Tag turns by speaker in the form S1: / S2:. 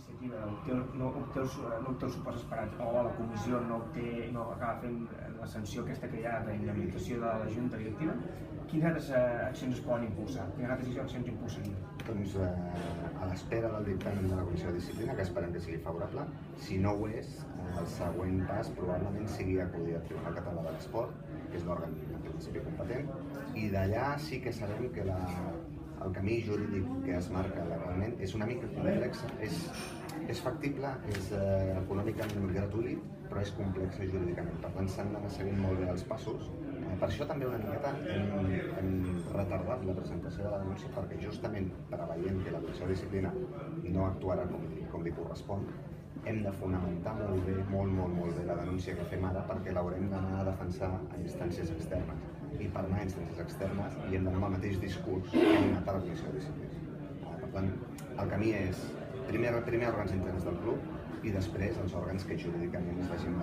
S1: iniciativa no obté el suport esperat o la comissió no acaba fent la sanció aquesta que hi ha d'indemnització de la Junta Directiva, quines altres accions es poden impulsar? Quines altres accions impulsarien?
S2: Doncs a l'espera del dictamen de la Comissió de Disciplina, que esperem que sigui favorable, si no ho és, el següent pas probablement sigui acudir al Tribunal Català de l'Esport, que és l'òrgan en principi competent, i d'allà sí que sabem que el camí jurídic que es marca legalment és una mica complex, és factible, és econòmicament gratuït, però és complex jurídicament. Per tant, s'han d'anar seguint molt bé els passos. Per això també una miqueta hem retardat la presentació de la denúncia, perquè justament preveient que la Comissió de Disciplina no actuarà com li correspon, hem de fonamentar molt bé, molt bé la denúncia que fem ara, perquè l'haurem d'anar a defensar a instàncies externes. I per anar a instàncies externes i hem d'anar amb el mateix discurs que hem anat a la Comissió de Disciplina. Per tant, el camí és primer òrgans interns del club i després els òrgans que jurídicament es vagin